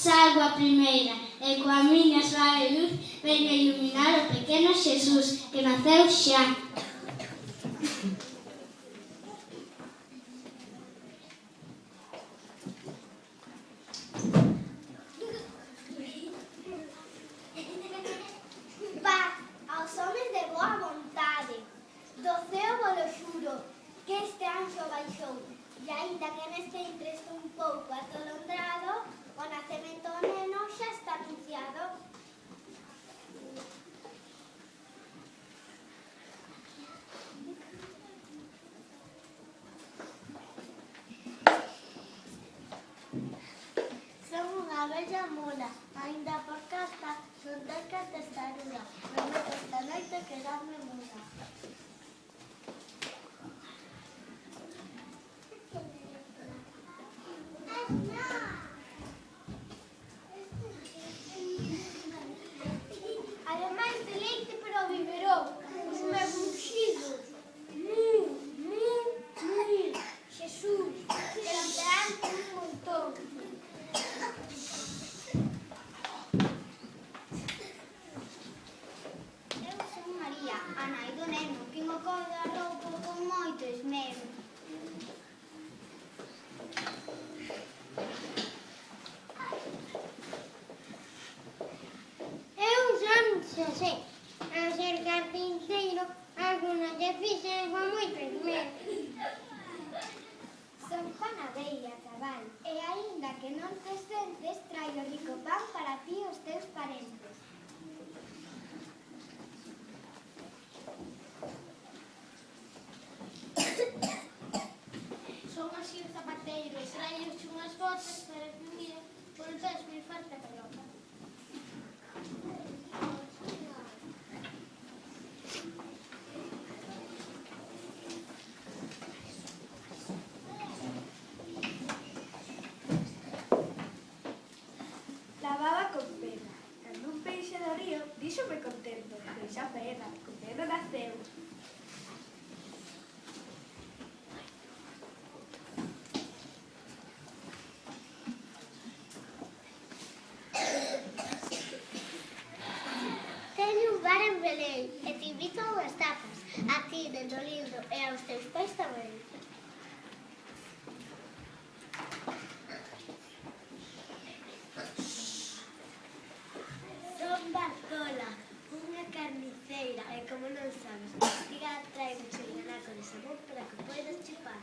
Salgo a primeira e coa miña suave luz veño a iluminar o pequeno Xesús que naceu xa. Paz aos homes de boa vontade, do ceo volo xuro, que este anxo baixou, e aínda que neste entresto un pouco atolondrado, o nacemento do neno xa está anunciado. Son unha bella mula, aínda por casta, son terca testaruda, prometo esta noite quedarme muda. Ademais de leite para o biberón, os meus unxidos. Xesús, que lo terán un montón. Eu son María, a nai do neno, que mo coida a roupa con moito esmero. Eu son Xosé, a ser carpinteiro, alguna lle fixen con moito esmero. Son panadeira, cabal, e aínda que non tes dentes, traio rico pan para ti e os teus parentes. Son así o zapateiro, traio unhas botas para que un día voltes mi falta pelota. Lavaba con pena, cando un peixe do río díxome contento, deixa pena, con pena naceu. Teño un bar en Belén e te invito a unhas tapas, a ti, dentro lindo, e aos teus pais tamén. Son Bartola, unha carniceira, e como non sabes castigar, traigo un anaco de sabón para que poidas chupar.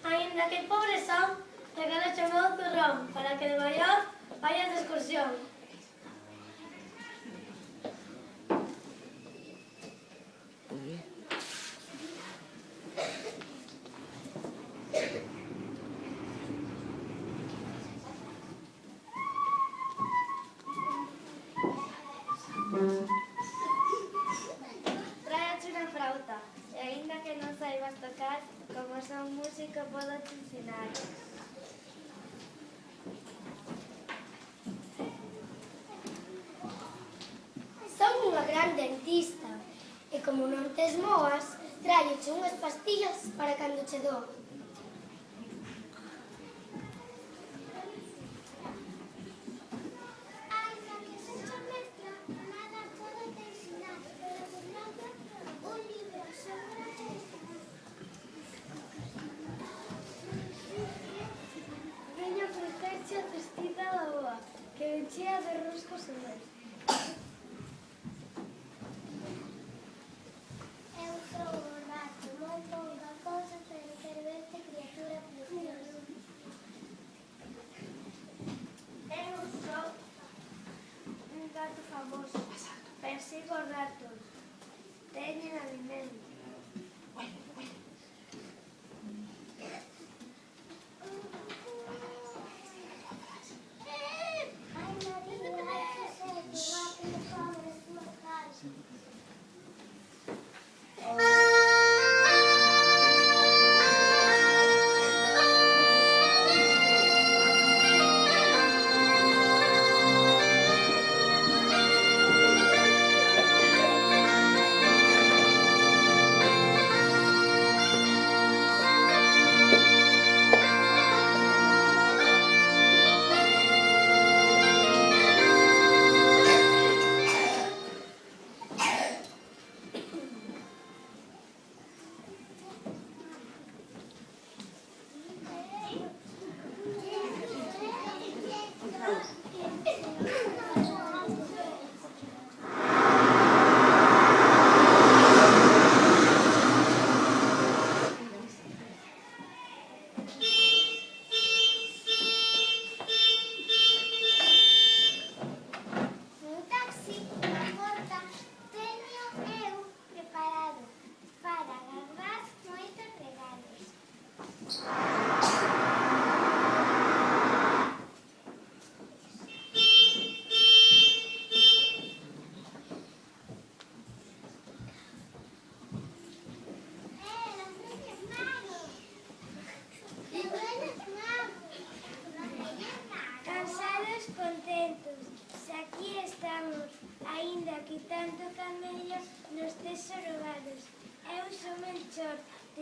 Aínda que pobres son, regalo chamado turrón, para que de maior vayas de excursión. Tráiache unha frauta, e aínda que non saibas tocar, como son músico podo te ensinar. Son unha gran dentista, e como non tes moas, tráioche unhas pastillas para cando che doa.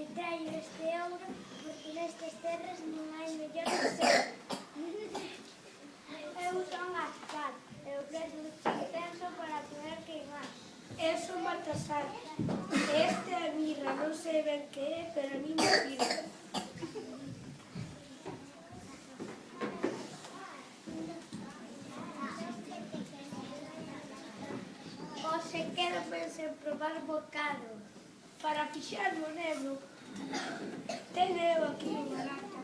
E traio este ouro porque nestes terras non hai mellor deseo. Eu son Gaspar e ofrezo incienso para poder queimar. Eu son Baltasar. Este é a mirra, non sei ben que é, pero a mí me sirve. Hoxe quero pensar en probar bocado. Para fixar no nebro, teño eu aquí unha lata.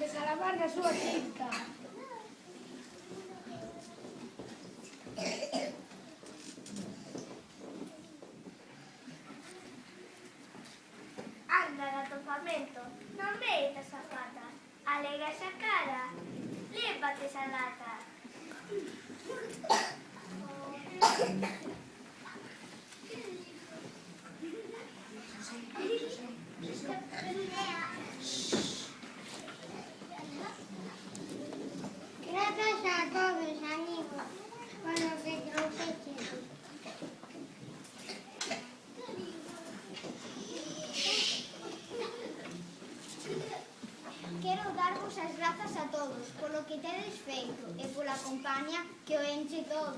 De calabar na súa tinta. Anda de atopamento, non veis esa pata. Alega esa cara, lévate esa lata. Grazas a todos, amigos, por lo que trouxeches. Quero darvos as grazas a todos polo que tedes feito e pola compañía que o enche todo.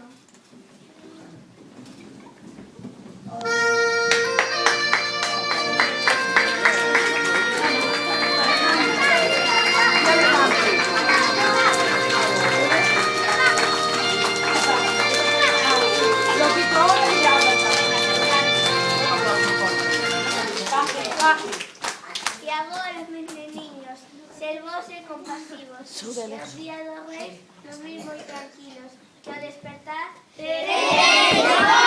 E agora, meus neniños, ser vos e compasivos. E os días dos reis non vir moi tranquilos, que ao despertar tereis